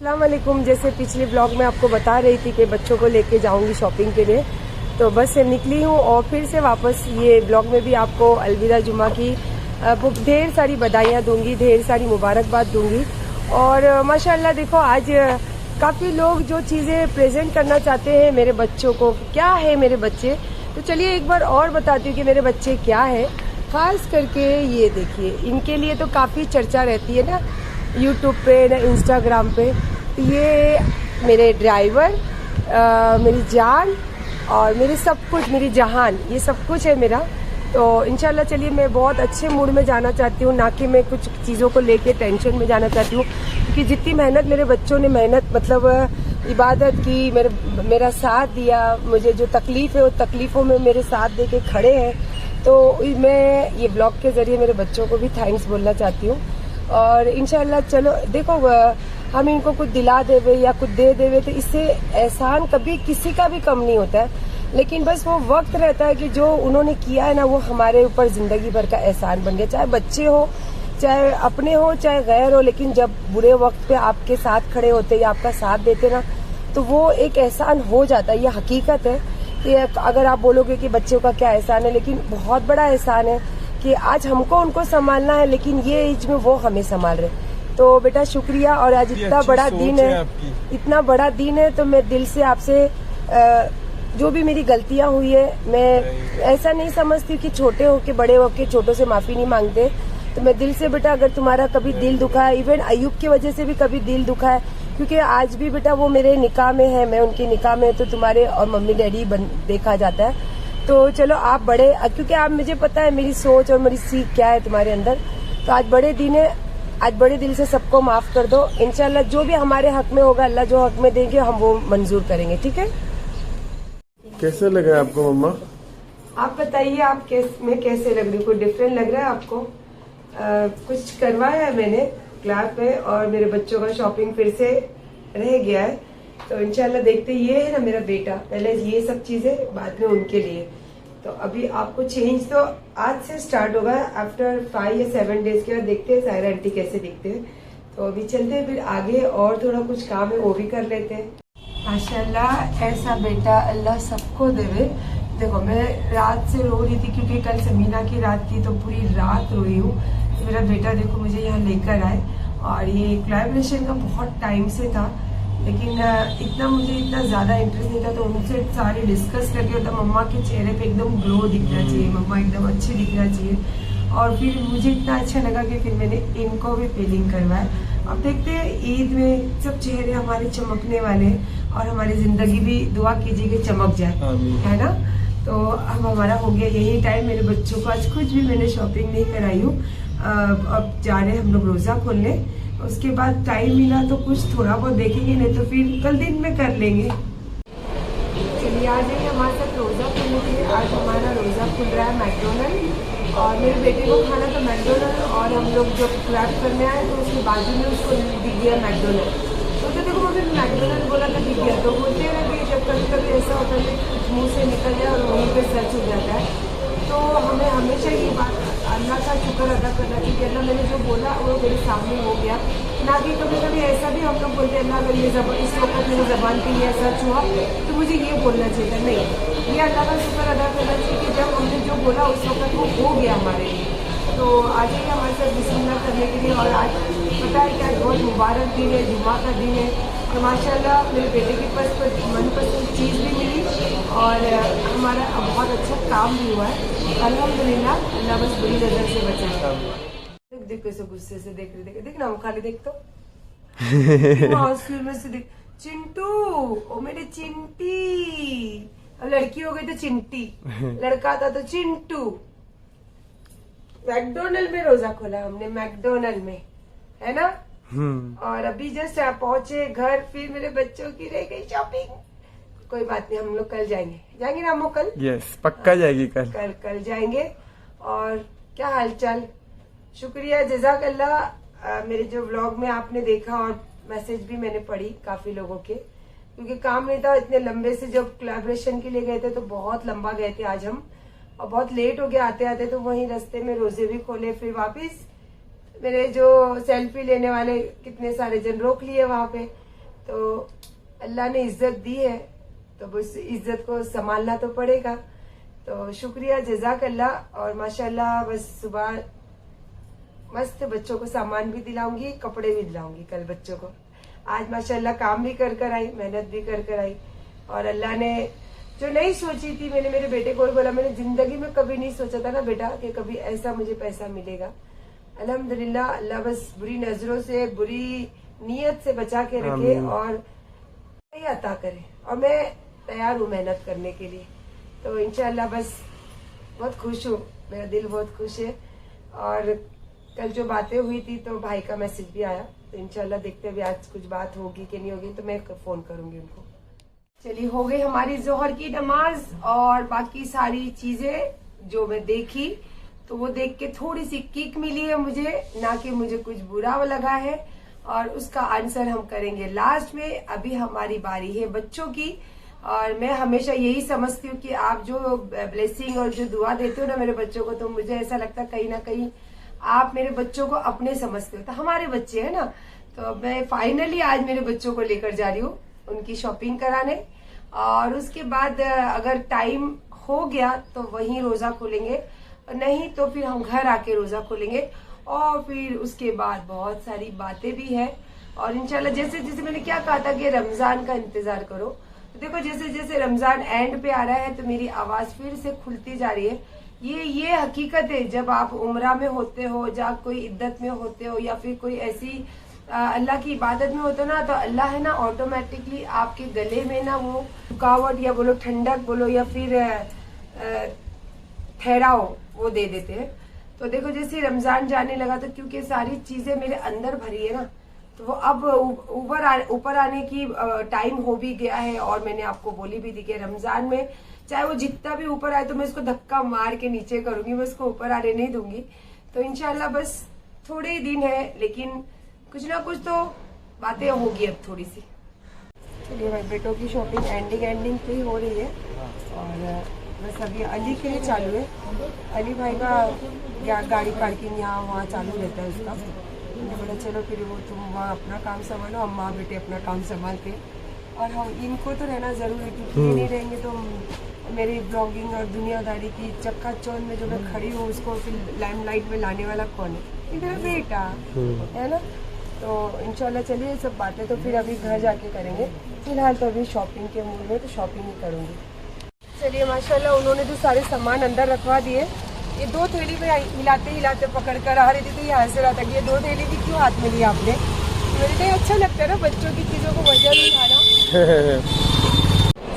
अस्सलाम वालेकुम। जैसे पिछले ब्लॉग में आपको बता रही थी कि बच्चों को लेके जाऊंगी शॉपिंग के लिए, तो बस से निकली हूँ और फिर से वापस ये ब्लॉग में भी आपको अलविदा जुमा की ढेर सारी बधाइयाँ दूंगी, ढेर सारी मुबारकबाद दूंगी। और माशाल्लाह देखो आज काफ़ी लोग जो चीज़ें प्रेजेंट करना चाहते हैं मेरे बच्चों को, क्या है मेरे बच्चे, तो चलिए एक बार और बताती हूँ कि मेरे बच्चे क्या है। खास करके ये देखिए, इनके लिए तो काफ़ी चर्चा रहती है ना यूट्यूब पे, ना इंस्टाग्राम पे। तो ये मेरे ड्राइवर, मेरी जान और मेरी सब कुछ, मेरी जहान, ये सब कुछ है मेरा। तो इंशाल्लाह चलिए मैं बहुत अच्छे मूड में जाना चाहती हूँ, ना कि मैं कुछ चीज़ों को लेके टेंशन में जाना चाहती हूँ, क्योंकि जितनी मेहनत मेरे बच्चों ने मतलब इबादत की, मेरा साथ दिया, मुझे जो तकलीफ है वो तकलीफ़ों में मेरे साथ दे के खड़े हैं, तो मैं ये ब्लॉग के ज़रिए मेरे बच्चों को भी थैंक्स बोलना चाहती हूँ। और इंशाल्लाह चलो देखो, हम इनको कुछ दिला देवे या कुछ दे देवे तो इससे एहसान कभी किसी का भी कम नहीं होता है, लेकिन बस वो वक्त रहता है कि जो उन्होंने किया है ना वो हमारे ऊपर जिंदगी भर का एहसान बन गया। चाहे बच्चे हो, चाहे अपने हो, चाहे गैर हो, लेकिन जब बुरे वक्त पे आपके साथ खड़े होते या आपका साथ देते ना, तो वो एक एहसान हो जाता है। ये हकीकत है कि अगर आप बोलोगे कि बच्चों का क्या एहसान है, लेकिन बहुत बड़ा एहसान है कि आज हमको उनको संभालना है, लेकिन ये एज में वो हमें संभाल रहे। तो बेटा शुक्रिया। और आज इतना बड़ा दिन है, इतना बड़ा दिन है, तो मैं दिल से आपसे जो भी मेरी गलतियां हुई है, मैं ऐसा नहीं समझती कि छोटे हो के बड़े हो के छोटों से माफी नहीं मांगते। तो मैं दिल से बेटा, अगर तुम्हारा कभी दिल दुखा है, इवन अयूब की वजह से भी कभी दिल दुखा है, क्योंकि आज भी बेटा वो मेरे निकाह में है, मैं उनके निकाह में, तो तुम्हारे और मम्मी डैडी देखा जाता है। तो चलो आप बड़े, क्योंकि आप, मुझे पता है मेरी सोच और मेरी सीख क्या है तुम्हारे अंदर। तो आज बड़े दिन है, आज बड़े दिल से सबको माफ कर दो। इंशाल्लाह जो भी हमारे हक में होगा, अल्लाह जो हक में देंगे हम वो मंजूर करेंगे, ठीक है। कैसे लगा आपको मम्मा? आप बताइए, आप मैं कैसे लग रही हूँ? कोई डिफरेंट लग रहा है आपको? कुछ करवाया है मैंने क्लास में, और मेरे बच्चों का शॉपिंग फिर से रह गया है, तो इंशाल्लाह देखते। ये है ना मेरा बेटा, पहले ये सब चीजें, बाद में उनके लिए। तो अभी आपको चेंज तो आज से स्टार्ट होगा, आफ्टर 5 या 7 डेज के बाद देखते हैं सायरा आंटी कैसे दिखते हैं। तो अभी चलते हैं फिर आगे, और थोड़ा कुछ काम है वो भी कर लेते हैं। माशाल्लाह ऐसा बेटा अल्लाह सबको देवे। देखो मैं रात से रो रही थी, क्योंकि कल समीना की रात थी, तो पूरी रात रोई हूँ। तो मेरा बेटा देखो मुझे यहाँ लेकर आए, और ये कोलैबोरेशन का बहुत टाइम से था, लेकिन मुझे इतना ज़्यादा इंटरेस्ट नहीं था। तो उनसे सारे डिस्कस करके होता, मम्मा के चेहरे पे एकदम ग्लो दिखना चाहिए, मम्मा एकदम अच्छी दिखना चाहिए। और फिर मुझे इतना अच्छा लगा कि फिर मैंने इनको भी फीलिंग करवाया। अब देखते हैं ईद में सब चेहरे हमारे चमकने वाले, और हमारी जिंदगी भी दुआ कीजिए कि चमक जाए, है ना। तो अब हमारा हो गया यही टाइम। मेरे बच्चों को आज कुछ भी मैंने शॉपिंग नहीं कराई हूँ। अब जा रहे हैं हम लोग रोजा खोलने, उसके बाद टाइम मिला तो कुछ थोड़ा बहुत देखेंगे, नहीं तो फिर कल दिन में कर लेंगे। चलिए आ जाइए हमारे साथ रोजा खोलने के लिए। आज हमारा रोजा खुल रहा है मैकडोनल्ड, और मेरे बेटे को खाना था मैकडोनल्ड, और हम लोग जब क्रैप करने आए तो उसके बाजू में उसको दिख गया मैकडोनल्ड। तो देखो मम्मी मैकडोनल्ड बोला था, दिख गया। तो बोलते हैं ना कि जब कभी कभी ऐसा होता है कि मुँह से निकल जाए और वहीं पे सर्च हो जाता है। तो हमें हमेशा ये बात अल्लाह का शुक्र अदा करना चाहिए कि अल्लाह मैंने जो बोला वो मेरे सामने हो गया। ना कि कभी कभी ऐसा भी हम लोग बोलते हैं, अल्लाह अगर ये इस वक्त मेरी ज़बान पे ये सच हुआ तो मुझे ये बोलना चाहिए। नहीं, ये अल्लाह का शुक्र अदा करना चाहिए कि जब हमने जो बोला उस वक्त वो हो गया हमारे लिए। तो आज ही हमारे साथ बिस्मिल्लाह करने के लिए। और आज पता है क्या, बहुत मुबारक दिन है, जुम्मा का दिन है। तो माशाल्लाह मेरे बेटे के पास मनपसंद चीज़ भी मिली, और हमारा बहुत अच्छा काम भी हुआ है अल्हम्दुलिल्लाह। अल्लाह बस बुरी नजर से बचाए। देख कैसे गुस्से से देख रही, देख ना हम खाली देख तो में से देख। चिंटू, ओ मेरे चिंटी। अब लड़की हो गई तो चिंटी, लड़का था तो चिंटू। मैकडोनल्ड में रोजा खोला हमने, मैकडोनल्ड में, है ना। और अभी जस्ट पहुंचे घर, फिर मेरे बच्चों की रह गई शॉपिंग। कोई बात नहीं, हम लोग कल जाएंगे ना अम्मू? कल यस पक्का जाएगी, कल जाएंगे। और क्या हालचाल? शुक्रिया, जज़ाकल्लाह। मेरे जो व्लॉग में आपने देखा, और मैसेज भी मैंने पढ़ी काफी लोगों के, क्योंकि काम नहीं था इतने लंबे से। जब कोलैबोरेशन के लिए गए थे तो बहुत लंबा गए थे आज हम, और बहुत लेट हो गया आते आते। तो वहीं रास्ते में रोजे भी खोले, फिर वापस मेरे जो सेल्फी लेने वाले कितने सारे जन रोक लिए वहां पे। तो अल्लाह ने इज्जत दी है तो उस इज्जत को संभालना तो पड़ेगा। तो शुक्रिया, जज़ाकल्लाह। और माशाल्लाह बस सुबह मस्त बच्चों को सामान भी दिलाऊंगी, कपड़े भी दिलाऊंगी कल बच्चों को। आज माशाल्लाह काम भी कर आई, मेहनत भी कर आई। और अल्लाह ने जो नहीं सोची थी, मैंने मेरे बेटे को भी बोला, मैंने जिंदगी में कभी नहीं सोचा था ना बेटा कि कभी ऐसा मुझे पैसा मिलेगा। अल्हम्दुलिल्लाह, अल्लाह बस बुरी नजरों से, बुरी नीयत से बचा के रखे और सही अता करे। और मैं तैयार हूँ मेहनत करने के लिए। तो इंशाल्लाह बस बहुत खुश हूँ, मेरा दिल बहुत खुश है। और कल जो बातें हुई थी तो भाई का मैसेज भी आया, तो इंशाल्लाह देखते हैं आज कुछ बात होगी कि नहीं होगी, तो मैं फोन करूंगी उनको। चलिए, हो गई हमारी जोहर की नमाज और बाकी सारी चीजें जो मैं देखी तो वो देख के थोड़ी सी किक मिली है मुझे, ना कि मुझे कुछ बुरा लगा है। और उसका आंसर हम करेंगे लास्ट में। अभी हमारी बारी है बच्चों की। और मैं हमेशा यही समझती हूँ कि आप जो ब्लेसिंग और जो दुआ देते हो ना मेरे बच्चों को, तो मुझे ऐसा लगता है कहीं ना कहीं आप मेरे बच्चों को अपने समझते हो। तो हमारे बच्चे हैं ना, तो मैं फाइनली आज मेरे बच्चों को लेकर जा रही हूँ उनकी शॉपिंग कराने। और उसके बाद अगर टाइम हो गया तो वहीं रोजा खोलेंगे, नहीं तो फिर हम घर आके रोजा खोलेंगे। और फिर उसके बाद बहुत सारी बातें भी है। और इंशाल्लाह जैसे जैसे मैंने क्या कहा था कि रमजान का इंतजार करो, तो देखो जैसे जैसे रमजान एंड पे आ रहा है तो मेरी आवाज फिर से खुलती जा रही है। ये हकीकत है, जब आप उम्रा में होते हो, जब कोई इद्दत में होते हो या फिर कोई ऐसी अल्लाह की इबादत में होते हो ना, तो अल्लाह है ना ऑटोमेटिकली आपके गले में ना वो रुकावट या बोलो ठंडक बोलो या फिर ठहराव वो दे देते हैं। तो देखो जैसे रमजान जाने लगा तो क्योंकि सारी चीजें मेरे अंदर भरी है ना, तो वो अब ऊपर आने की टाइम हो भी गया है। और मैंने आपको बोली भी थी कि रमजान में चाहे वो जितना भी ऊपर आए तो मैं इसको धक्का मार के नीचे करूंगी, मैं इसको ऊपर आने नहीं दूंगी। तो इंशाल्लाह बस थोड़े ही दिन है, लेकिन कुछ ना कुछ तो बातें होगी अब थोड़ी सी। चलिए भाई, बेटों की शॉपिंग एंडिंग पे ही हो रही है। और बस अभी अली के लिए चालू है। अली भाई का गाड़ी पार्किंग यहाँ वहाँ चालू रहता है उसका। मैंने बोला चलो फिर वो तुम वहाँ अपना काम संभालो, हम माँ बेटे अपना काम संभालते। और हम इनको तो रहना जरूरी है, क्योंकि ये नहीं रहेंगे तो मेरी ब्लॉगिंग और दुनियादारी की चक्का-चौंध में जो मैं खड़ी हूँ उसको फिर लाइमलाइट में लाने वाला कौन है? ये मेरा बेटा है ना। तो इंशाल्लाह चलिए सब बातें तो फिर अभी घर जाके करेंगे। फिलहाल तो अभी शॉपिंग के मूड में, तो शॉपिंग ही करूँगी। चलिए माशाल्लाह उन्होंने जो सारे सामान अंदर रखवा दिए। ये 2 थैली में हिलाते हिलाते पकड़ कर आ रही थी, तो ये हंस रहा था कि ये 2 थैली भी क्यों हाथ में लिया आपने। मेरे लिए अच्छा लगता है ना बच्चों की चीज़ों को मजा नहीं आना।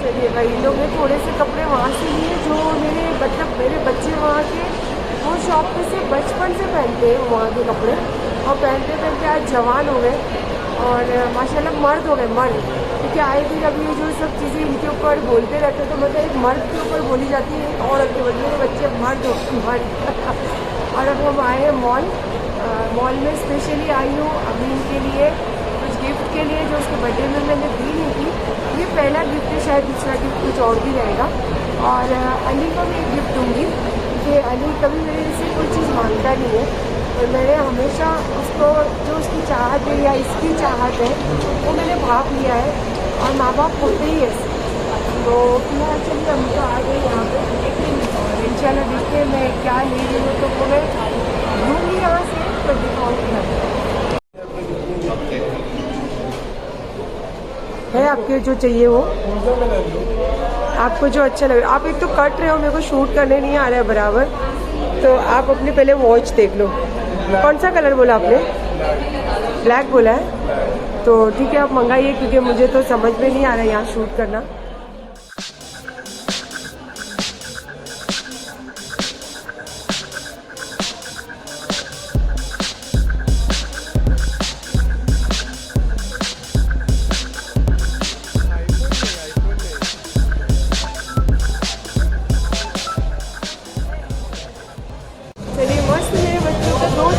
चलिए भाई, इन लोग ने थोड़े से कपड़े वहाँ से लिए जो मेरे बच्चे वहाँ के वो शॉप पे से बचपन से पहनते हैं वहाँ के कपड़े, और पहनते पहनते आज जवान हो गए और माशाल्लाह मर्द हो गए, मर्द। क्योंकि आए दिन अभी जो सब चीज़ें इनके ऊपर बोलते रहते हैं, तो मतलब एक मर्द के ऊपर बोली जाती है एक औरत के बदले में बच्चे मर्द हो मर्द। और अब हम आए हैं मॉल में स्पेशली आई हूँ अभी इनके लिए कुछ गिफ्ट के लिए, जो उसके बर्थडे में मैंने दी नहीं थी। ये पहला गिफ्ट है, शायद दूसरा गिफ्ट कुछ और भी रहेगा। और अली को भी एक गिफ्ट दूँगी, क्योंकि अली कभी मेरे से कोई चीज़ मांगता नहीं है, और मैंने हमेशा उसको जो उसकी चाहत है या इसकी चाहत है वो मैंने भाप लिया है, और माँ बाप होते ही ऐसे। तो फिलहाल चलिए हम तो आ गए यहाँ पे, और इंशाल्लाह देखते हैं मैं क्या ले रही हूँ, तो वो मैं लूँगी यहाँ से तो दिखाऊँगी। है आपके जो चाहिए वो, आपको जो अच्छा लगे। आप एक तो कट रहे हो, मेरे को शूट करने नहीं आ रहा है बराबर, तो आप अपने पहले वॉच देख लो। कौन सा कलर बोला आपने? ब्लैक बोला है, तो ठीक है आप मंगाइए, क्योंकि मुझे तो समझ में नहीं आ रहा है यहाँ शूट करना।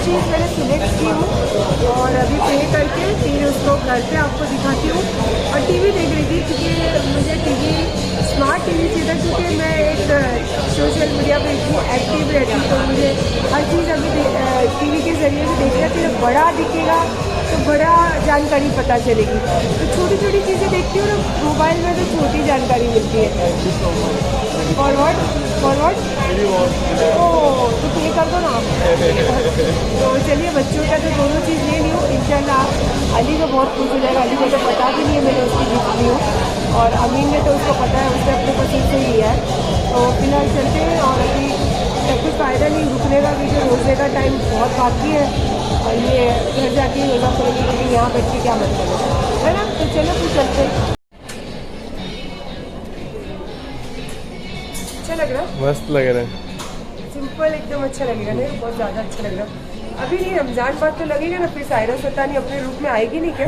चीज़ मैंने सिलेक्ट की हूँ और अभी पे करके फिर उसको घर पे आपको दिखाती हूँ। और टीवी देख रही थी, क्योंकि मुझे टीवी स्मार्ट टीवी चाहिए था, क्योंकि मैं एक सोशल मीडिया पे इतनी एक्टिव रहती हूँ, तो मुझे हर चीज़ अभी टीवी के ज़रिए से देखना चाहिए। बड़ा दिखेगा तो बड़ा जानकारी पता चलेगी। तो छोटी छोटी चीज़ें देखती हूँ ना मोबाइल में, तो छोटी जानकारी मिलती है। फॉरवर्ड फॉरवर्ड ओह तो पे कर दो ना आप। तो चलिए बच्चों का तो दोनों चीज़ ले ली हूँ इंशाल्लाह। अली को बहुत खुश हो जाएगा। अली को तो पता भी नहीं है मैंने उसकी गिफ्ट ली हूँ, और अमीन ने तो उसको पता है, उसने अपने पसंद से ही लिया है। तो फिलहाल चलते हैं, और अभी कुछ फ़ायदा नहीं रुकने का, क्योंकि रोज़े का टाइम बहुत बाकी है, और ये घर जाके रोज़ा खोलेंगे, क्योंकि यहाँ बैठ के क्या मतलब है ना। तो चलो फिर चलते हैं। अच्छा लग रहा है, मस्त लग रहा है। सिंपल एकदम अच्छा लगेगा। नहीं बहुत ज़्यादा अच्छा लग रहा है। अभी नहीं, रमजान बाद तो लगेगा ना, फिर सायरा पता नहीं अपने रूप में आएगी नहीं क्या।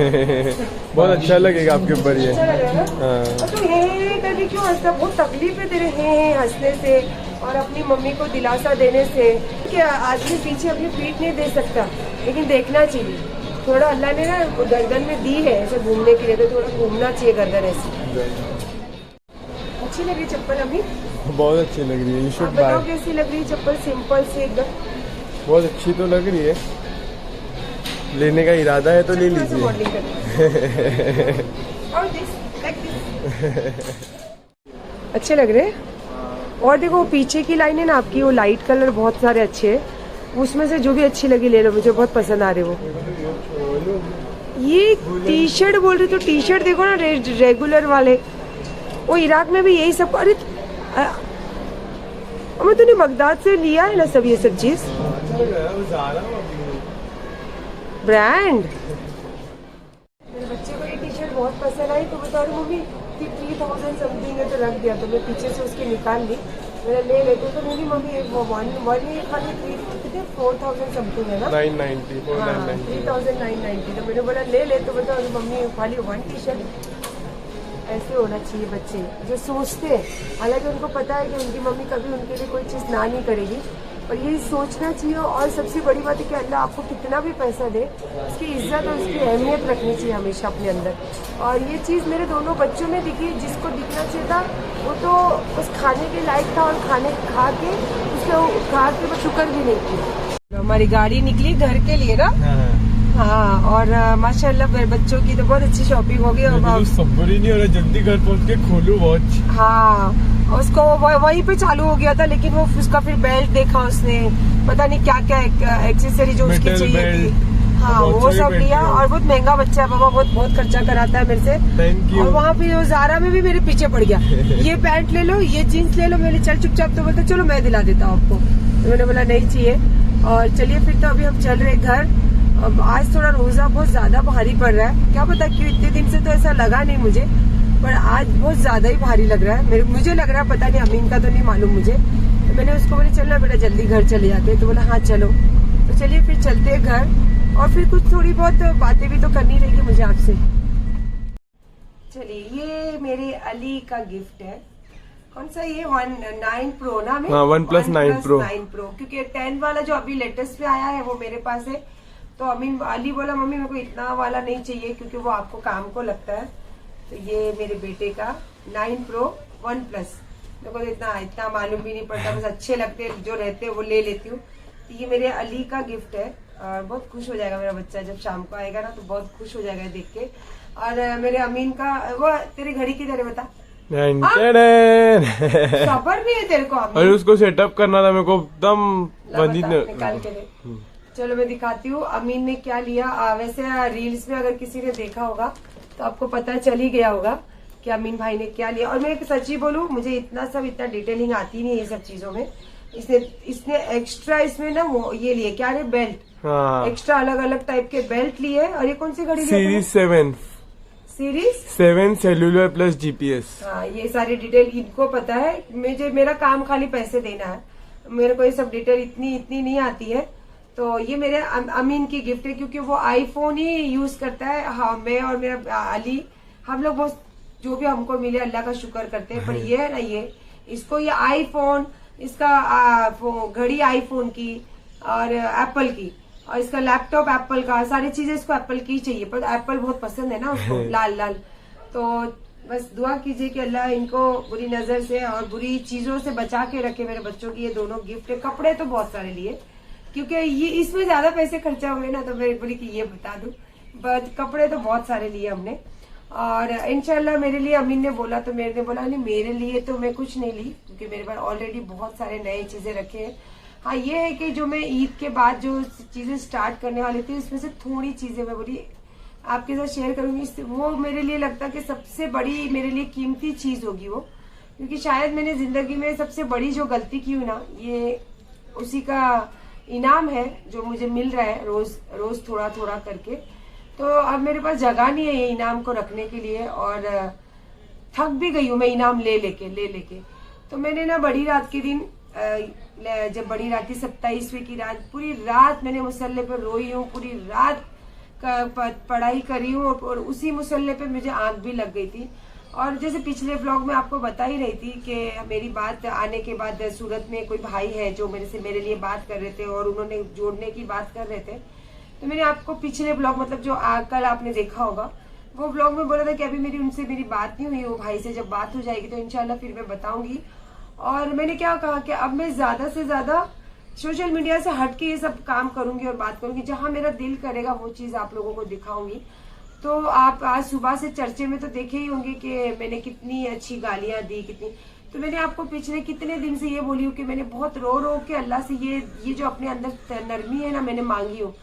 बहुत अच्छा लगेगा आपके ऊपर ये। अच्छा लग रहा है ना। हाँ। और तू हे करके क्यों हंसता? बहुत तकलीफ है तेरे हे हंसने से और अपनी मम्मी को दिलासा देने से। कि आदमी पीछे अपनी पीठ नहीं दे सकता, लेकिन देखना चाहिए थोड़ा। अल्लाह ने ना गर्दन में दी है ऐसे घूमने के लिए, तो थोड़ा घूमना चाहिए गर्दन ऐसे। अच्छी लग रही चप्पल अभी? बहुत अच्छी लग रही है। यू शुड बताओ बाय। कैसी लग रही है चप्पल? सिंपल से एकदम बहुत अच्छी तो लग रही है। लेने का इरादा है तो ले लीजिए। मॉडलिंग करनी और दिस लाइक दिस अच्छे लग रहे हैं। और देखो पीछे की लाइन है ना आपकी, वो लाइट कलर बहुत सारे अच्छे हैं, उसमें से जो भी अच्छी लगी ले लो। मुझे बहुत पसंद आ रहे वो। ये टी शर्ट बोल रहे, तो टी शर्ट देखो ना रेगुलर वाले, वो इराक में भी यही सब। अरे मैं तूने बगदाद से लिया है ना सब ये सब चीज ब्रांड। मेरे बच्चे को ये टी शर्ट बहुत पसंद आई, तो बता रही मम्मी 3000 समथिंग है, तो रख दिया। तो मैं पीछे से उसकी निकाल ली, मैंने ले लेते। तो मेरी मम्मी वो वन खाली 4000 समथिंग है ना, 990 3990। तो मैंने बोला ले ले। तो बता मम्मी खाली वन टी शर्ट। ऐसे होना चाहिए बच्चे जो सोचते हैं। हालांकि उनको पता है कि उनकी मम्मी कभी उनके लिए कोई चीज़ ना नहीं करेगी, पर यही सोचना चाहिए। और सबसे बड़ी बात है कि अल्लाह आपको कितना भी पैसा दे, उसकी इज्जत और उसकी अहमियत रखनी चाहिए हमेशा अपने अंदर। और ये चीज़ मेरे दोनों बच्चों में दिखी। जिसको दिखना चाहिए था वो तो उस खाने के लायक था, और खा के बस शुक्र भी नहीं किया। हमारी गाड़ी निकली घर के लिए ना। हाँ, और माशाल्लाह बच्चों की तो बहुत अच्छी शॉपिंग हो गई। सब्र ही नहीं हो रहा जल्दी घर पहुंच के खोलूं वॉच। हाँ, उसको वहीं पे चालू हो गया था, लेकिन वो उसका फिर बेल्ट देखा उसने, पता नहीं क्या क्या एक्सेसरी जो उसकी चाहिए थी। हाँ, वो सब लिया। और बहुत महंगा बच्चा है बाबा, बहुत खर्चा कराता है मेरे से। और वहाँ पे ज़ारा में भी मेरे पीछे पड़ गया। ये पैंट ले लो, ये जीन्स ले लो। मैंने चल चुपचाप, तो बोलते चलो मैं दिला देता हूँ आपको। तो मैंने बोला नहीं चाहिए। और चलिए फिर, तो अभी हम चल रहे घर। अब आज थोड़ा रोजा बहुत ज्यादा भारी पड़ रहा है, क्या पता क्यों, इतने दिन से तो ऐसा लगा नहीं मुझे, पर आज बहुत ज्यादा ही भारी लग रहा है। मुझे लग रहा है, पता नहीं अमीन का तो नहीं मालूम मुझे। तो मैंने उसको बोले चलना बेटा जल्दी घर चले जाते हैं। तो बोला हाँ चलो। तो चलिए फिर चलते हैं घर, और फिर कुछ थोड़ी बहुत बातें भी तो करनी रहेगी मुझे आपसे। चलिए, ये मेरे अली का गिफ्ट है। कौन सा ये 9 Pro ना? हाँ, OnePlus 9 Pro। क्योंकि 10 वाला जो अभी लेटेस्ट में आया है वो मेरे पास है। तो अली बोला मम्मी मेरे को इतना वाला नहीं चाहिए, क्योंकि वो आपको काम को लगता है। तो ये मेरे बेटे का 9 Pro OnePlus। मेरे को इतना मालूम भी नहीं पड़ता, बस अच्छे लगते जो रहते वो ले लेती हूँ। तो ये मेरे अली का गिफ्ट है, और बहुत खुश हो जाएगा मेरा बच्चा जब शाम को आएगा ना, तो बहुत खुश हो जाएगा देख के। और मेरे अमीन का वो, तेरी घड़ी किधर है बता? खबर नहीं है तेरे को? अरे उसको सेटअप करना था मेरे को एकदम। निकाल के ले। चलो मैं दिखाती हूँ अमीन ने क्या लिया। वैसे रील्स में अगर किसी ने देखा होगा तो आपको पता चल ही गया होगा कि अमीन भाई ने क्या लिया। और मैं एक सच्ची बोलूँ, मुझे इतना डिटेलिंग आती नहीं है ये सब चीजों में। इसने एक्स्ट्रा इसमें ना ये लिए, क्या है, बेल्ट। हाँ। एक्स्ट्रा अलग अलग टाइप के बेल्ट लिए। और ये कौन सी घड़ी? Series 7 cellular plus GPS। हाँ, ये सारी डिटेल इनको पता है। मेरा काम खाली पैसे देना है, मेरे को ये सब डिटेल इतनी नहीं आती है। तो ये मेरे अमीन की गिफ्ट है, क्योंकि वो आईफोन ही यूज करता है। हाँ, मैं और मेरा अली, हम लोग बहुत जो भी हमको मिले अल्लाह का शुक्र करते हैं। पर ये है ना, इसको ये आईफोन, इसका घड़ी आईफोन की और एप्पल की, और इसका लैपटॉप एप्पल का, सारी चीजें इसको एप्पल की चाहिए। पर एप्पल बहुत पसंद है ना उसको, लाल। तो बस दुआ कीजिए कि अल्लाह इनको बुरी नजर से और बुरी चीजों से बचा के रखे। मेरे बच्चों की ये दोनों गिफ्ट है। कपड़े तो बहुत सारे लिए, क्योंकि ये इसमें ज्यादा पैसे खर्चा हुए ना, तो मैं बोली कि ये बता दूं। कपड़े तो बहुत सारे लिए हमने, और इंशाल्लाह मेरे लिए अमीन ने बोला तो मेरे ने बोला नहीं, मेरे लिए तो मैं कुछ नहीं ली क्योंकि मेरे पास ऑलरेडी बहुत सारे नए चीजें रखे हैं। हाँ ये है कि जो मैं ईद के बाद जो चीजें स्टार्ट करने वाली थी उसमें से थोड़ी चीजें मैं बोली आपके साथ शेयर करूंगी। वो मेरे लिए लगता है कि सबसे बड़ी मेरे लिए कीमती चीज होगी वो, क्योंकि शायद मैंने जिंदगी में सबसे बड़ी जो गलती की हुई ना, ये उसी का इनाम है जो मुझे मिल रहा है रोज रोज थोड़ा थोड़ा करके। तो अब मेरे पास जगह नहीं है ये इनाम को रखने के लिए, और थक भी गई हूँ मैं इनाम ले लेके। तो मैंने ना बड़ी रात के दिन, जब बड़ी रात थी 27वीं की रात, पूरी रात मैंने मुसल्ले पर रोई हूँ, पूरी रात पढ़ाई करी हूँ, और उसी मुसल्ले पे मुझे आंख भी लग गई थी। और जैसे पिछले व्लॉग में आपको बता ही रही थी कि मेरी बात आने के बाद सूरत में कोई भाई है जो मेरे लिए बात कर रहे थे और उन्होंने जोड़ने की बात कर रहे थे। तो मैंने आपको पिछले ब्लॉग, मतलब जो कल आपने देखा होगा, वो ब्लॉग में बोला था कि अभी मेरी बात नहीं हुई वो भाई से, जब बात हो जाएगी तो इंशाल्लाह फिर मैं बताऊंगी। और मैंने क्या कहा कि अब मैं ज्यादा से ज्यादा सोशल मीडिया से हट के ये सब काम करूंगी और बात करूंगी, जहां मेरा दिल करेगा वो चीज आप लोगों को दिखाऊंगी। तो आप आज सुबह से चर्चे में तो देखे ही होंगे कि मैंने कितनी अच्छी गालियां दी, कितनी। तो मैंने आपको पिछले कितने दिन से ये बोली हूँ कि मैंने बहुत रो रो के अल्लाह से ये जो अपने अंदर नरमी है ना मैंने मांगी हूँ,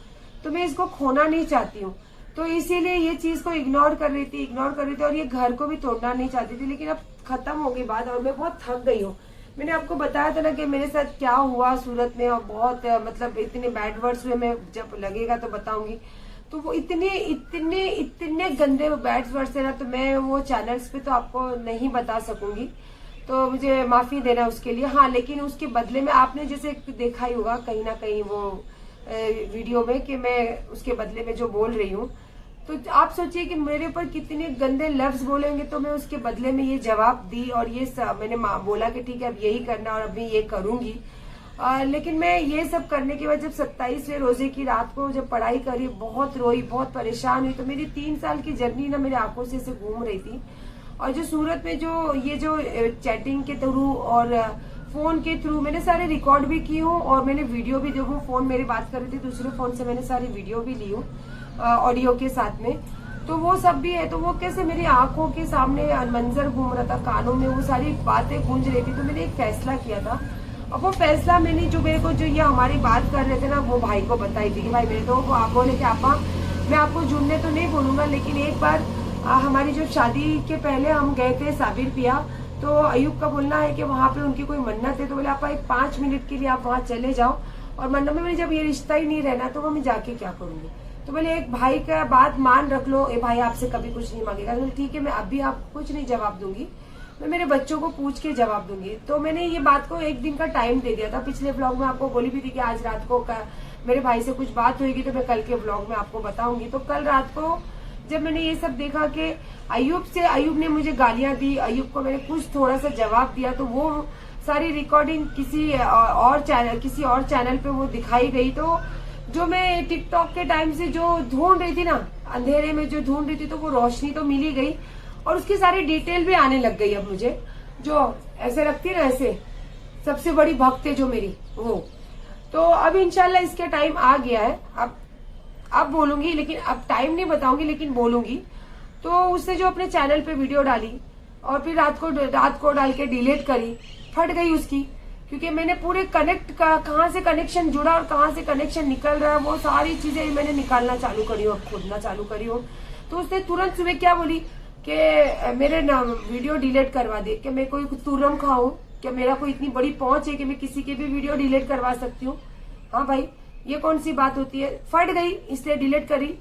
तो मैं इसको खोना नहीं चाहती हूँ। तो इसीलिए ये चीज को इग्नोर कर रही थी और ये घर को भी तोड़ना नहीं चाहती थी, लेकिन अब खत्म हो गई बात और मैं बहुत थक गई हूँ। मैंने आपको बताया था ना कि मेरे साथ क्या हुआ सूरत में, और बहुत मतलब इतने बैड वर्ड्स हुए, मैं जब लगेगा तो बताऊंगी। तो वो इतने गंदे बैड वर्ड्स है ना, तो मैं वो चैनल्स पे तो आपको नहीं बता सकूंगी, तो मुझे माफी देना उसके लिए। हाँ, लेकिन उसके बदले में आपने जैसे देखा ही होगा कहीं ना कहीं वो वीडियो में कि मैं उसके बदले में जो बोल रही हूँ, तो आप सोचिए कि मेरे ऊपर कितने गंदे लफ्ज बोलेंगे, तो मैं उसके बदले में ये जवाब दी और ये मैंने बोला कि ठीक है अब यही करना और अभी ये करूंगी। लेकिन मैं ये सब करने के बाद जब 27वें रोजे की रात को जब पढ़ाई करी, बहुत रोई, बहुत परेशान हुई। तो मेरी 3 साल की जर्नी ना मेरी आंखों से घूम रही थी। और जो सूरत में जो चैटिंग के थ्रू और फोन के थ्रू मैंने सारे रिकॉर्ड भी की हूँ, और मैंने वीडियो भी, देखो फोन मेरी बात कर रही थी दूसरे फोन से, मैंने सारी वीडियो भी ली हूँ ऑडियो के साथ में, तो वो सब भी है। तो वो कैसे मेरी आंखों के सामने मंजर घूम रहा था, कानों में वो सारी बातें गूंज रही थी। तो मैंने एक फैसला किया था, और वो फैसला मैंने जो मेरे को जो ये हमारी बात कर रहे थे ना, वो भाई को बताई थी कि भाई मेरे तो आप बोले कि आपा मैं आपको जुड़ने तो नहीं बोलूंगा, लेकिन एक बार हमारी जो शादी के पहले हम गए थे साबिर पिया, तो अयूब का बोलना है कि वहां पे उनकी कोई मन्नत है, तो बोले आप 5 मिनट के लिए आप वहां चले जाओ, और मन्नत में जब ये रिश्ता ही नहीं रहना तो मैं जाके क्या करूंगी। तो बोले एक भाई का बात मान रख लो, ए भाई आपसे कभी कुछ नहीं मांगेगा। तो ठीक है, मैं अभी आपको कुछ नहीं जवाब दूंगी, मैं मेरे बच्चों को पूछ के जवाब दूंगी। तो मैंने ये बात को 1 दिन का टाइम दे दिया था। पिछले ब्लॉग में आपको बोली भी थी कि आज रात को मेरे भाई से कुछ बात होगी तो मैं कल के ब्लॉग में आपको बताऊंगी। तो कल रात को जब मैंने ये सब देखा कि अयूब ने मुझे गालियां दी, अयूब को मैंने कुछ थोड़ा सा जवाब दिया, तो वो सारी रिकॉर्डिंग किसी और चैनल पे वो दिखाई गई। तो जो मैं टिकटॉक के टाइम से जो ढूंढ रही थी ना, अंधेरे में जो ढूंढ रही थी, तो वो रोशनी तो मिली गई, और उसकी सारी डिटेल भी आने लग गई। अब मुझे जो ऐसे रखती है ना, ऐसे सबसे बड़ी भक्त है जो मेरी वो, तो अब इंशाल्लाह इसका टाइम आ गया है। अब बोलूंगी, लेकिन अब टाइम नहीं बताऊंगी, लेकिन बोलूंगी। तो उसने जो अपने चैनल पे वीडियो डाली और फिर रात को डाल के डिलीट करी, फट गई उसकी, क्योंकि मैंने पूरे कहाँ से कनेक्शन जुड़ा और कहाँ से कनेक्शन निकल रहा है, वो सारी चीजें मैंने निकालना चालू करी हूँ, खोदना चालू करी हूँ। तो उसने तुरंत सुबह क्या बोली कि मेरे वीडियो डिलीट करवा दे, कि मैं कोई तुरम खाऊं, कि मेरा कोई इतनी बड़ी पहुंच है कि मैं किसी की भी वीडियो डिलीट करवा सकती हूँ। हाँ भाई, ये कौन सी बात होती है। फट गई, इसलिए डिलीट करी।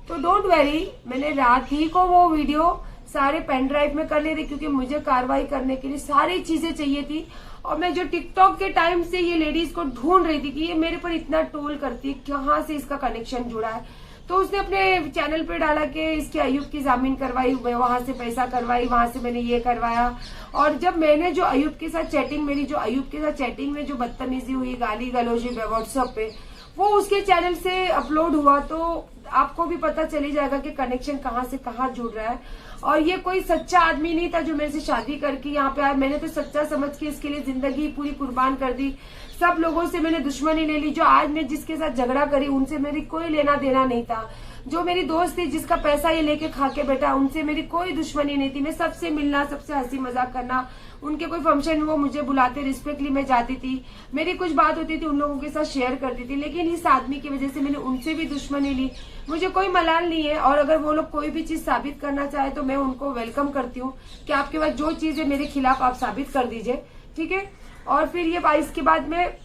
तो डोंट वेरी, मैंने रात ही को वो वीडियो सारे पेन ड्राइव में कर ली थी, क्योंकि मुझे कार्रवाई करने के लिए सारी चीजें चाहिए थी। और मैं जो टिकटॉक के टाइम से ये लेडीज को ढूंढ रही थी कि ये मेरे पर इतना ट्रोल करती है, कहाँ से इसका कनेक्शन जुड़ा है। तो उसने अपने चैनल पे डाला कि इसके अयूब की जामीन करवाई, वहां से पैसा करवाई, वहां से मैंने ये करवाया। और जब मैंने जो अयूब के साथ चैटिंग में जो बदतमीजी हुई, गाली गलौज हुई व्हाट्सएप पे, वो उसके चैनल से अपलोड हुआ, तो आपको भी पता चली जाएगा कि कनेक्शन कहाँ से कहाँ जुड़ रहा है। और ये कोई सच्चा आदमी नहीं था जो मेरे से शादी करके यहाँ पे आया। मैंने तो सच्चा समझ के इसके लिए जिंदगी पूरी कुर्बान कर दी। सब लोगों से मैंने दुश्मनी ले ली। जो आज मैं जिसके साथ झगड़ा करी, उनसे मेरी कोई लेना देना नहीं था। जो मेरी दोस्त थी जिसका पैसा ये लेके खा के बैठा, उनसे मेरी कोई दुश्मनी नहीं थी। मैं सबसे मिलना, सबसे हंसी मजाक करना, उनके कोई फंक्शन वो मुझे बुलाते, रिस्पेक्टली मैं जाती थी, मेरी कुछ बात होती थी उन लोगों के साथ शेयर करती थी। लेकिन इस आदमी की वजह से मैंने उनसे भी दुश्मनी ली। मुझे कोई मलाल नहीं है, और अगर वो लोग कोई भी चीज साबित करना चाहे तो मैं उनको वेलकम करती हूँ कि आपके पास जो चीज है मेरे खिलाफ आप साबित कर दीजिए, ठीक है। और फिर ये 22 के बाद में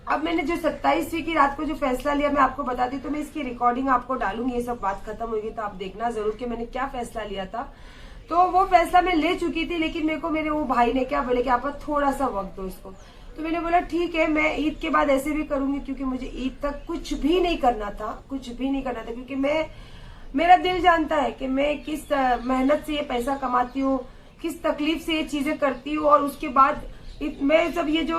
अब मैंने जो 27वीं की रात को जो फैसला लिया मैं आपको बताती हूँ, तो मैं इसकी रिकॉर्डिंग आपको डालूंगी। ये सब बात खत्म होगी तो आप देखना जरूर कि मैंने क्या फैसला लिया था। तो वो फैसला मैं ले चुकी थी, लेकिन मेरे को मेरे वो भाई ने क्या बोले कि आप थोड़ा सा वक्त दो इसको। तो मैंने बोला ठीक है, मैं ईद के बाद ऐसे भी करूंगी, क्योंकि मुझे ईद तक कुछ भी नहीं करना था, कुछ भी नहीं करना था, क्योंकि मेरा दिल जानता है कि मैं किस मेहनत से ये पैसा कमाती हूँ, किस तकलीफ से ये चीजें करती हूँ। और उसके बाद मैं जब ये जो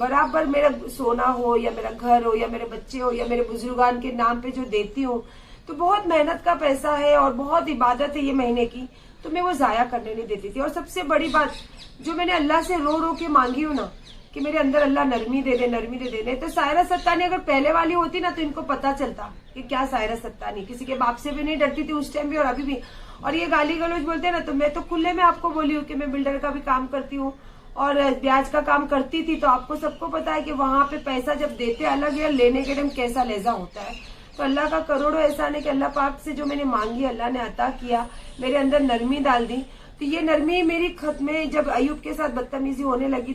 बराबर मेरा सोना हो या मेरा घर हो या मेरे बच्चे हो या मेरे बुजुर्गान के नाम पे जो देती हूँ, तो बहुत मेहनत का पैसा है और बहुत इबादत है ये महीने की, तो मैं वो जाया करने नहीं देती थी। और सबसे बड़ी बात जो मैंने अल्लाह से रो रो के मांगी हूँ ना, कि मेरे अंदर अल्लाह नरमी दे दे, नरमी दे दे। तो सायरा सत्तानी अगर पहले वाली होती ना तो इनको पता चलता कि क्या सायरा सत्तानी, किसी के बाप से भी नहीं डरती थी उस टाइम भी और अभी भी। और ये गाली गलौज बोलते हैं ना, तो मैं तो खुले में आपको बोली हूँ कि मैं बिल्डर का भी काम करती हूँ और ब्याज का काम करती थी। तो आपको सबको पता है कि वहां पे पैसा जब देते अलग है, लेने के टाइम कैसा लहजा होता है। तो अल्लाह का करोड़ों एहसान है कि अल्लाह पाक से जो मैंने मांगी अल्लाह ने अता किया, मेरे अंदर नरमी डाल दी। तो ये नरमी मेरी खत्म जब अयूब के साथ बदतमीजी होने लगी,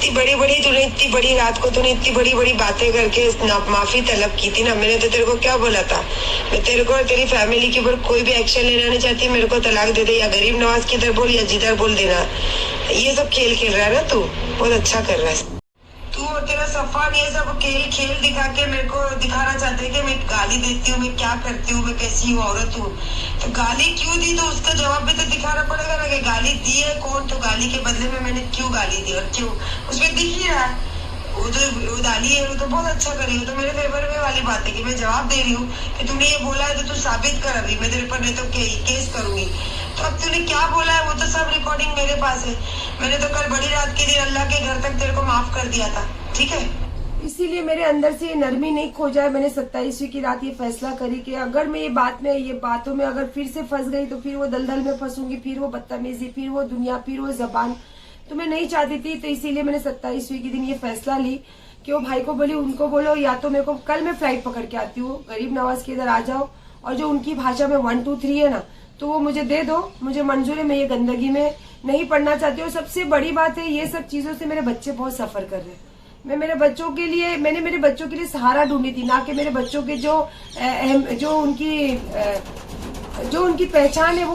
इतनी बड़ी रात को तूने इतनी बड़ी बातें करके माफी तलब की थी ना। मैंने तो तेरे को क्या बोला था, मैं तेरे को और तेरी फैमिली के ऊपर कोई भी एक्शन लेना नहीं चाहती, मेरे को तलाक दे दे या गरीब नवाज की तरह बोल या जिधर बोल देना। ये सब खेल रहा है ना तू, बहुत अच्छा कर रहा है तू और तेरा सफान। ये सब खेल दिखा के मेरे को दिखाना चाहते हैं कि मैं गाली देती हूँ, मैं क्या करती हूँ, मैं कैसी हूँ औरत हूँ। तो गाली क्यों दी, तो उसका जवाब भी तो दिखाना पड़ेगा ना कि गाली दी है कौन, तो गाली के बदले में मैंने क्यों गाली दी और क्यों, उसमें दिख ही रहा है। वो जो गाली है वो तो बहुत अच्छा करी हो, तो मेरे फेवर में वाली बात है कि मैं जवाब दे रही हूँ कि तूने ये बोला है तो तू साबित कर, अभी मैं तेरे पर नहीं तो केस करूंगी। तो अब तूने क्या बोला है वो तो सब रिकॉर्डिंग मेरे पास है। मैंने तो कल बड़ी रात के दिन अल्लाह के घर तक तेरे को माफ कर दिया था, ठीक है। इसीलिए मेरे अंदर से ये नरमी नहीं खो जाए, मैंने 27वीं की रात ये फैसला करी कि अगर मैं ये बातों में अगर फिर से फंस गई तो फिर वो दलदल में फंसूंगी, फिर वो बदतमीजी, फिर वो दुनिया, फिर वो जबान, तो मैं नहीं चाहती थी। तो इसीलिए मैंने 27वीं के दिन ये फैसला ली कि वो भाई को बोली उनको बोलो या तो मेरे को कल मैं फ्लाइट पकड़ के आती हूँ, गरीब नवाज के इधर आ जाओ और जो उनकी भाषा में 1 2 3 है ना तो वो मुझे दे दो, मुझे मंजूर है, मैं ये गंदगी में नहीं पढ़ना चाहती हूँ। सबसे बड़ी बात है ये सब चीजों से मेरे बच्चे बहुत सफर कर रहे हैं। मैंने मेरे बच्चों के लिए सहारा ढूंढी थी, ना कि मेरे बच्चों के जो उनकी पहचान है वो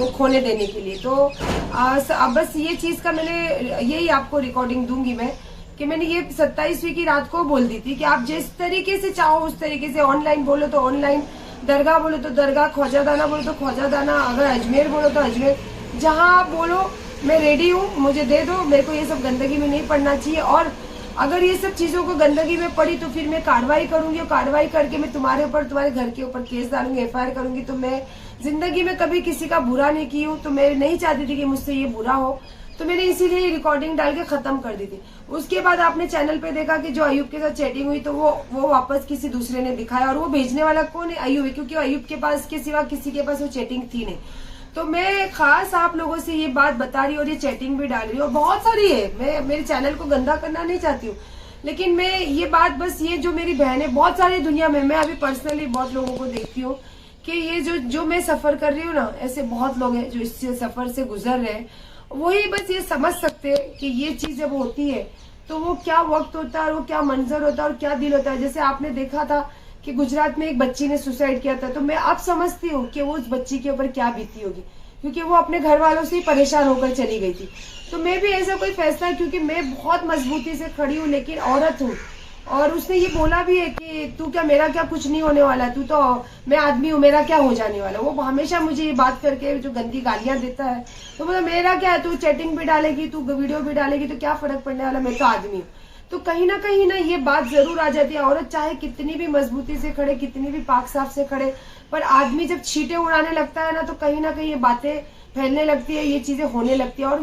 खोने देने के लिए। तो अब बस ये चीज का मैंने यही आपको रिकॉर्डिंग दूंगी मैं कि मैंने ये 27वीं की रात को बोल दी थी कि आप जिस तरीके से चाहो उस तरीके से, ऑनलाइन बोलो तो ऑनलाइन, दरगाह बोलो तो दरगाह, ख्वाजादाना बोलो तो ख्वाजादाना, अगर अजमेर बोलो तो अजमेर, जहां आप बोलो मैं रेडी हूँ, मुझे दे दो। मेरे को ये सब गंदगी में नहीं पड़ना चाहिए, और अगर ये सब चीजों को गंदगी में पड़ी तो फिर मैं कार्रवाई करूंगी और कार्रवाई करके मैं तुम्हारे ऊपर, तुम्हारे घर के ऊपर केस डालूंगी, FIR करूंगी। तो मैं जिंदगी में कभी किसी का बुरा नहीं की हूँ, तो मैं नहीं चाहती थी कि मुझसे ये बुरा हो, तो मैंने इसीलिए रिकॉर्डिंग डाल के खत्म कर दी थी। उसके बाद आपने चैनल पे देखा कि जो अयूब के साथ चैटिंग हुई तो वो वापस किसी दूसरे ने दिखाया, और वो भेजने वाला कौन है, अयूब है, क्योंकि अयूब के पास के सिवा किसी के पास वो चैटिंग थी नहीं। तो मैं खास आप लोगों से ये बात बता रही हूँ और ये चैटिंग भी डाल रही हूँ, और बहुत सारी है, मैं मेरे चैनल को गंदा करना नहीं चाहती हूँ, लेकिन मैं ये बात बस ये जो मेरी बहन है बहुत सारी दुनिया में, मैं अभी पर्सनली बहुत लोगों को देखती हूँ कि ये जो मैं सफर कर रही हूँ ना, ऐसे बहुत लोग हैं जो इस सफर से गुजर रहे हैं, वही बस ये समझ सकते हैं कि ये चीज जब होती है तो वो क्या वक्त होता है और वो क्या मंजर होता है और क्या दिल होता है। जैसे आपने देखा था कि गुजरात में एक बच्ची ने सुसाइड किया था, तो मैं अब समझती हूँ कि वो उस बच्ची के ऊपर क्या बीती होगी, क्योंकि वो अपने घर वालों से ही परेशान होकर चली गई थी। तो मैं भी ऐसा कोई फैसला, क्योंकि मैं बहुत मजबूती से खड़ी हूँ लेकिन औरत हूँ, और उसने ये बोला भी है कि तू क्या, मेरा क्या कुछ नहीं होने वाला, तू तो, मैं आदमी हूँ, मेरा क्या हो जाने वाला। वो हमेशा मुझे ये बात करके जो गंदी गालियां देता है, तो मतलब मेरा क्या है, तू चैटिंग भी डालेगी, तू वीडियो भी डालेगी, तो क्या फर्क पड़ने वाला, मैं तो आदमी हूँ। तो कहीं ना ये बात जरूर आ जाती है, औरत चाहे कितनी भी मजबूती से खड़े, कितनी भी पाक साफ से खड़े, पर आदमी जब छींटे उड़ाने लगता है ना, तो कहीं ना कहीं ये बातें फैलने लगती है, ये चीजें होने लगती है, और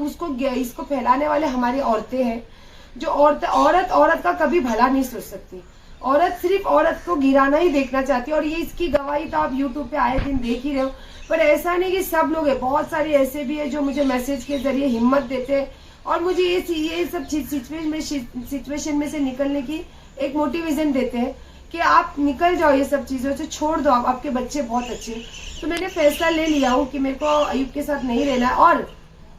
इसको फैलाने वाले हमारी औरतें हैं, जो औरत का कभी भला नहीं सोच सकती। औरत सिर्फ औरत को गिराना ही देखना चाहती है, और ये इसकी गवाही तो आप यूट्यूब पे आए दिन देख ही रहे हो। पर ऐसा नहीं कि सब लोग है, बहुत सारे ऐसे भी है जो मुझे मैसेज के जरिए हिम्मत देते हैं और मुझे ये सब सिचुएशन में से निकलने की एक मोटिवेशन देते हैं कि आप निकल जाओ, ये सब चीजों से छोड़ दो, आपके बच्चे बहुत अच्छे। तो मैंने फैसला ले लिया हूँ कि मेरे को अयूब के साथ नहीं रहना है। और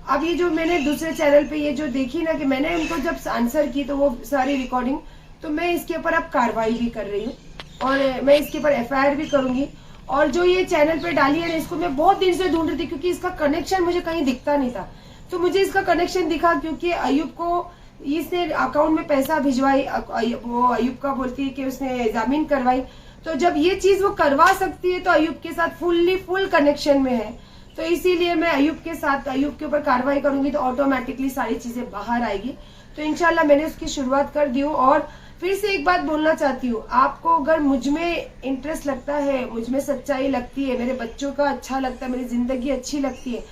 अब ये जो मैंने दूसरे चैनल पे ये जो देखी ना कि मैंने उनको जब आंसर की तो वो सारी रिकॉर्डिंग, तो मैं इसके ऊपर अब कार्रवाई भी कर रही हूँ और मैं इसके ऊपर FIR भी करूंगी। और जो ये चैनल पे डाली है ना, इसको मैं बहुत दिन से ढूंढ रही थी क्योंकि इसका कनेक्शन मुझे कहीं दिखता नहीं था। तो मुझे इसका कनेक्शन दिखा क्योंकि अयूब को इसने अकाउंट में पैसा भिजवाई, वो अयूब का बोलती है कि उसने जामीन करवाई। तो जब ये चीज वो करवा सकती है तो अयूब के साथ फुल कनेक्शन में है, तो इसीलिए मैं अयूब के ऊपर कार्रवाई करूंगी तो ऑटोमेटिकली सारी चीजें बाहर आएगी। तो इंशाल्लाह मैंने उसकी शुरुआत कर दी हूँ। और फिर से एक बात बोलना चाहती हूँ, आपको अगर मुझ में इंटरेस्ट लगता है, मुझ में सच्चाई लगती है, मेरे बच्चों का अच्छा लगता है, मेरी जिंदगी अच्छी लगती है,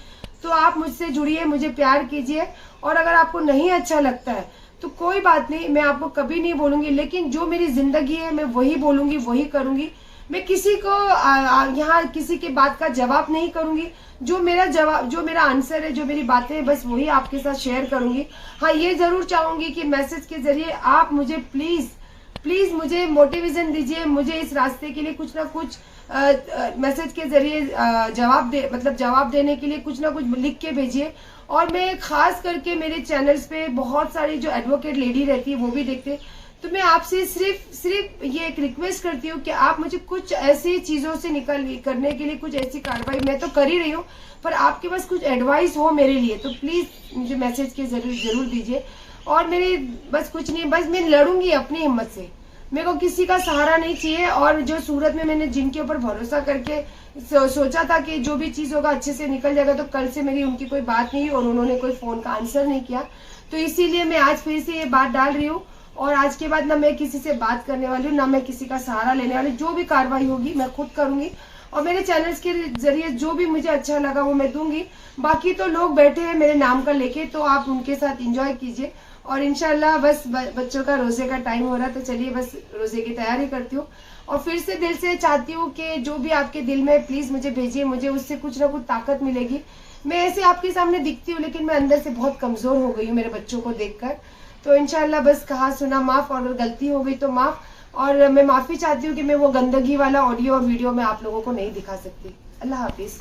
तो आप मुझसे जुड़िए, मुझे प्यार कीजिए। और अगर आपको नहीं अच्छा लगता है तो कोई बात नहीं, मैं आपको कभी नहीं बोलूंगी, लेकिन जो मेरी जिंदगी है मैं वही बोलूंगी, वही करूंगी। मैं किसी को यहाँ किसी की बात का जवाब नहीं करूंगी। जो मेरा आंसर है, जो मेरी बातें है, बस वही आपके साथ शेयर करूंगी। हाँ, ये जरूर चाहूंगी कि मैसेज के जरिए आप मुझे प्लीज मुझे मोटिवेशन दीजिए, मुझे इस रास्ते के लिए कुछ ना कुछ मैसेज के जरिए जवाब देने के लिए कुछ ना कुछ लिख के भेजिए। और मैं खास करके मेरे चैनल्स पे बहुत सारी जो एडवोकेट लेडी रहती है वो भी देखते हैं, तो मैं आपसे सिर्फ ये एक रिक्वेस्ट करती हूँ कि आप मुझे कुछ ऐसी चीजों से करने के लिए कुछ ऐसी कार्रवाई, मैं तो कर ही रही हूँ, पर आपके पास कुछ एडवाइस हो मेरे लिए तो प्लीज मुझे मैसेज के जरूर दीजिए। और मेरे बस कुछ नहीं, बस मैं लड़ूंगी अपनी हिम्मत से, मेरे को किसी का सहारा नहीं चाहिए। और जो सूरत में मैंने जिनके ऊपर भरोसा करके सोचा था कि जो भी चीज होगा अच्छे से निकल जाएगा, तो कल से मेरी उनकी कोई बात नहीं और उन्होंने कोई फोन का आंसर नहीं किया, तो इसीलिए मैं आज फिर से ये बात डाल रही हूँ। और आज के बाद ना मैं किसी से बात करने वाली हूँ, ना मैं किसी का सहारा लेने वाली। जो भी कार्रवाई होगी मैं खुद करूंगी और मेरे चैनल्स के जरिए जो भी मुझे अच्छा लगा वो मैं दूंगी। बाकी तो लोग बैठे हैं मेरे नाम का लेके, तो आप उनके साथ एंजॉय कीजिए। और इंशाल्लाह बस बच्चों का रोजे का टाइम हो रहा, तो चलिए बस रोजे की तैयारी करती हूँ। और फिर से दिल से चाहती हूँ कि जो भी आपके दिल में प्लीज मुझे भेजिए, मुझे उससे कुछ ना कुछ ताकत मिलेगी। मैं ऐसे आपके सामने दिखती हूँ लेकिन मैं अंदर से बहुत कमजोर हो गई हूँ मेरे बच्चों को देखकर। तो इंशाल्लाह बस कहा सुना माफ, और अगर गलती हो गई तो माफ। और मैं माफी चाहती हूँ कि मैं वो गंदगी वाला ऑडियो और वीडियो में आप लोगों को नहीं दिखा सकती। अल्लाह हाफिज।